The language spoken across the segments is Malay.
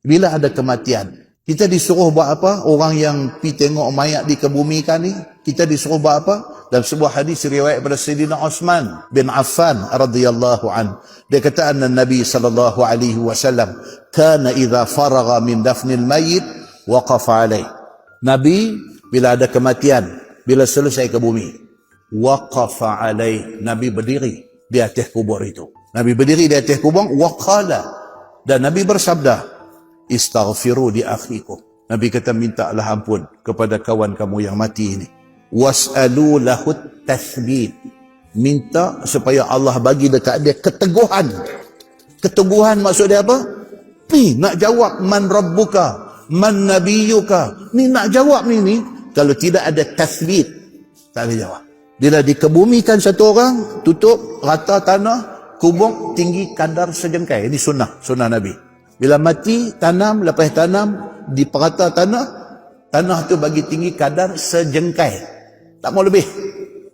Bila ada kematian, kita disuruh buat apa? Orang yang pi tengok mayat dikebumikan ni, kita disuruh buat apa? Dalam sebuah hadis riwayat daripada Sayyidina Uthman bin Affan radhiyallahu an, dia kata anna Nabi sallallahu alaihi wasallam kana idza faragha min dafnil mayyit waqafa alaih. Nabi bila ada kematian, bila selesai ke bumi, waqafa alaih, Nabi berdiri di atas kubur itu. Nabi berdiri di atas kubur, waqala, dan Nabi bersabda, istaghfiru li akhikum. Nabi kata, mintalah ampun kepada kawan kamu yang mati ini. Was'alu lahu tathbit. Minta supaya Allah bagi dekat dia keteguhan. Keteguhan maksud dia apa? Ni nak jawab man rabbuka, man nabiyuka. Ni nak jawab ni. Kalau tidak ada tathbit, tak boleh jawab. Bila dikebumikan satu orang, tutup rata tanah, kubur tinggi kadar sejengkai. Ini sunnah Nabi. Bila mati, tanam, lepas tanam, di perata tanah tu bagi tinggi kadar sejengkai. Tak mau lebih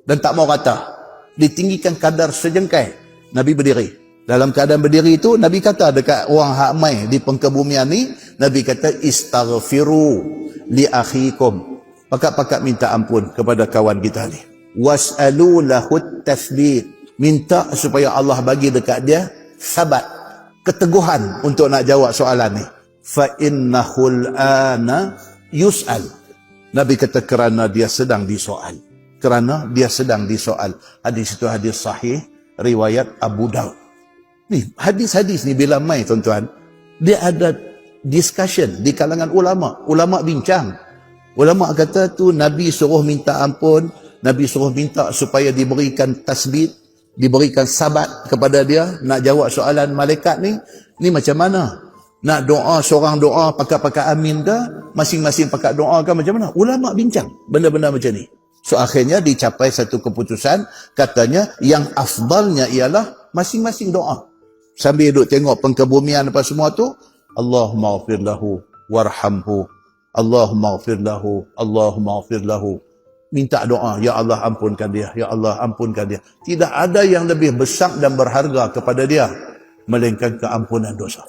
dan tak mau rata. Ditinggikan kadar sejengkai. Nabi berdiri. Dalam keadaan berdiri itu, Nabi kata dekat orang hak mai di pengkebumian ni, Nabi kata, istaghfiru li akhikum. Pakat-pakat minta ampun kepada kawan kita ni. Was'alu lahu tathbit. Minta supaya Allah bagi dekat dia sabat, keteguhan untuk nak jawab soalan ni. Fa innahul ana yus'al. Nabi kata kerana dia sedang disoal. Kerana dia sedang disoal. Hadis itu hadis sahih riwayat Abu Daud. Ni hadis-hadis ni bila mai tuan-tuan, dia ada discussion di kalangan ulama. Ulama bincang. Ulama kata tu Nabi suruh minta ampun, Nabi suruh minta supaya diberikan tasbih, diberikan sabat kepada dia nak jawab soalan malaikat ni macam mana? Nak doa, seorang doa pakat-pakat amin ke? Masing-masing pakat doa ke macam mana? Ulama bincang benda-benda macam ni. So akhirnya dicapai satu keputusan, katanya yang afdalnya ialah masing-masing doa. Sambil duduk tengok pengkebumian apa semua tu, Allahumma ghafir lahu warhamhu, Allahumma ghafir lahu, Allahumma ghafir lahu. Minta doa, ya Allah ampunkan dia, ya Allah ampunkan dia. Tidak ada yang lebih besar dan berharga kepada dia melainkan keampunan dosa.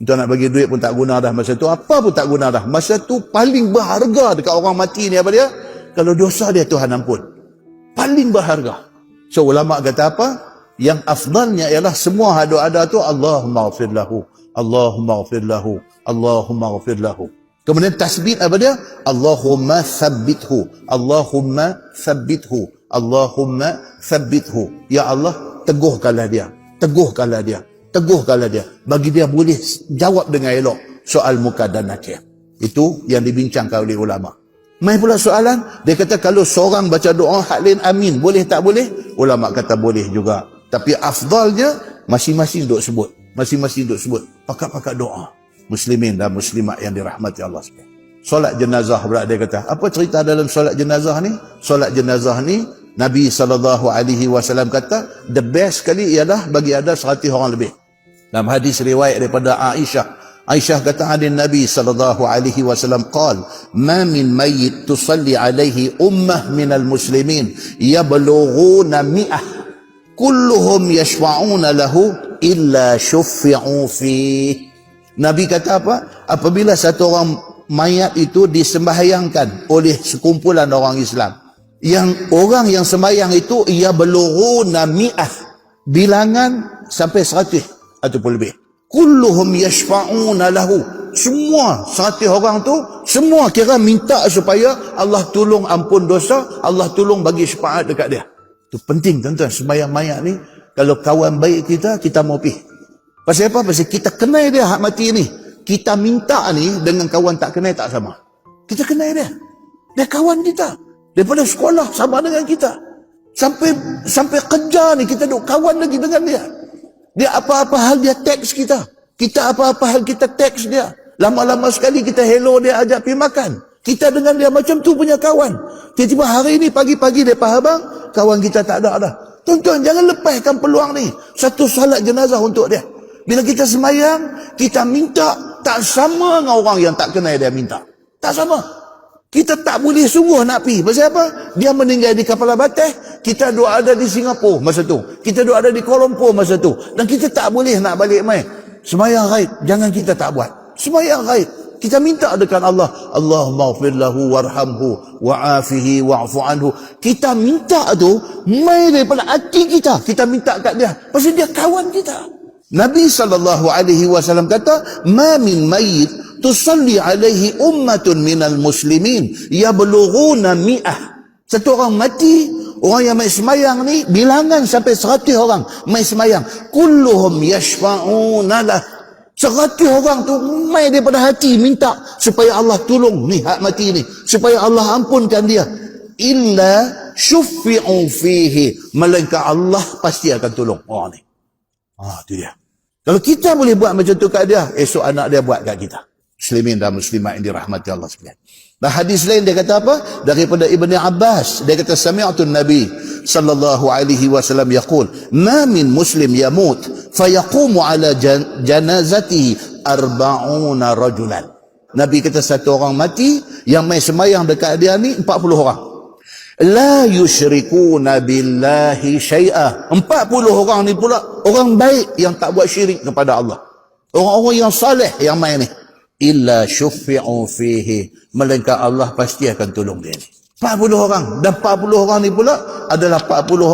Tuan nak bagi duit pun tak guna dah masa tu, apa pun tak guna dah. Masa tu paling berharga dekat orang mati ni apa dia? Kalau dosa dia Tuhan ampun. Paling berharga. So ulama kata apa? Yang afdalnya ialah semua ada tu Allahumma ghafir lahu, Allahumma ghafir lahu, Allahumma ghafir lahu. Kemudian tasbih apa dia? Allahumma thabbithu, Allahumma thabbithu, Allahumma thabbithu. Ya Allah, teguhkanlah dia, teguhkanlah dia, teguhkanlah dia. Bagi dia boleh jawab dengan elok soal muka dan nakir. Itu yang dibincangkan oleh ulama. Mai pula soalan, dia kata kalau seorang baca doa hak lain amin, boleh tak boleh? Ulama kata boleh juga. Tapi afdalnya masing-masing duk sebut. Masing-masing duk sebut. Pakat-pakat doa. Muslimin dan muslimat yang dirahmati Allah sekalian. Solat jenazah pula dia kata. Apa cerita dalam solat jenazah ni? Solat jenazah ni Nabi SAW kata the best sekali ialah bagi ada 100 orang lebih. Dalam hadis riwayat daripada Aisyah kata hadis Nabi SAW qal ma min mayyit tusalli alaihi ummah minal muslimin yablughuna mi'ah kulluhum yashfa'una lahu illa syuffi'u fih. Nabi kata apa? Apabila satu orang mayat itu disembahyangkan oleh sekumpulan orang Islam, yang orang yang sembahyang itu ia belughuna mi'ah, bilangan sampai 100 ataupun lebih. Kulluhum yashfa'una lahu. Semua 100 orang tu semua kira minta supaya Allah tolong ampun dosa, Allah tolong bagi syafaat dekat dia. Itu penting tuan-tuan, sembahyang mayat ni kalau kawan baik kita mau pergi. Pasal apa? Pasal kita kenal dia hak mati ni. Kita minta ni dengan kawan tak kenal tak sama. Kita kenal dia. Dia kawan kita. Daripada sekolah sama dengan kita. Sampai kerja ni kita duk kawan lagi dengan dia. Dia apa-apa hal dia teks kita. Kita apa-apa hal kita teks dia. Lama-lama sekali kita hello dia, ajak pergi makan. Kita dengan dia macam tu punya kawan. Tiba-tiba hari ni pagi-pagi dia Habang, kawan kita tak ada dah. Tuan-tuan jangan lepaskan peluang ni. Satu solat jenazah untuk dia. Bila kita sembahyang, kita minta tak sama dengan orang yang tak kenal dia minta. Tak sama. Kita tak boleh sungguh nak pergi. Pasal apa? Dia meninggal di Kapal Batas, kita duk ada di Singapura masa tu. Kita duk ada di Kuala Lumpur masa tu. Dan kita tak boleh nak balik mai. Sembahyang raib, jangan kita tak buat. Sembahyang ghaib. Kita minta dekat Allah, Allahumma ighfir lahu warhamhu wa'afihi wa'fu anhu. Kita minta tu mai daripada hati kita. Kita minta kat dia. Pasal dia kawan kita. Nabi SAW kata, "Ma min mayyit tusalli alaihi ummatun minal muslimin yablughuna mi'ah." Satu orang mati, orang yang mai semayang ni bilangan sampai 100 orang mai semayang. Kulluhum yashfa'una lah. 100 orang tu mai daripada hati minta supaya Allah tolong ni hak mati ni, supaya Allah ampunkan dia. Illa syuffi'u fihi, melainkan Allah pasti akan tolong orang ni. Tu dia. Kalau kita boleh buat macam tu kat dia, esok anak dia buat kat kita. Muslimin dan muslimat yang dirahmati Allah sekalian. Dan hadis lain dia kata apa? Daripada Ibni Abbas, dia kata sami'tu Nabi sallallahu alaihi wasallam yaqul, "Ma min muslim yamut fayaqumu ala janazatihi 40 rajulan." Nabi kata satu orang mati yang mai semayang dekat dia ni 40 orang. La yusyrikuna billahi syai'ah. 40 orang ni pula orang baik yang tak buat syirik kepada Allah. Orang-orang yang saleh yang mai ni. Illa syuffi'u fihi, melainkan Allah pasti akan tolong dia ni. 40 orang. Dan 40 orang ni pula adalah 40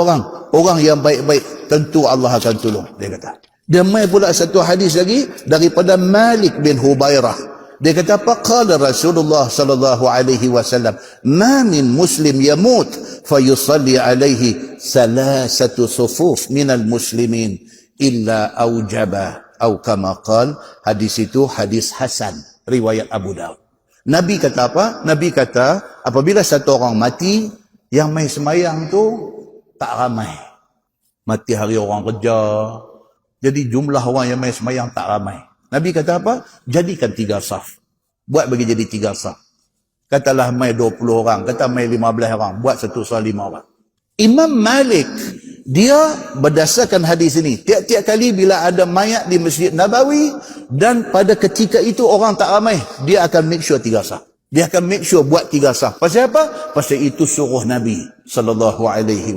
orang yang baik-baik. Tentu Allah akan tolong, dia kata. Dia mai pula satu hadis lagi daripada Malik bin Hubairah. Dia kata apa? Qala Rasulullah sallallahu alaihi wasallam, "Ma min muslim yamut fayusalli alaihi salasatu sufuf minal muslimin illa aujaba." Atau kama qal, hadis itu hadis hasan, riwayat Abu Daud. Nabi kata apa? Nabi kata, apabila satu orang mati, yang mai semayang tu tak ramai. Mati hari orang kerja, jadi jumlah orang yang mai semayang tak ramai. Nabi kata apa? Jadikan 3 saf. Buat bagi jadi 3 saf. Katalah mai 20 orang, kata mai 15 orang, buat satu saf 5 orang. Imam Malik, dia berdasarkan hadis ini, tiap-tiap kali bila ada mayat di Masjid Nabawi dan pada ketika itu orang tak ramai, dia akan make sure 3 saf. Dia akan make sure buat 3 saf. Pasal apa? Pasal itu suruh Nabi sallallahu alaihi wasallam.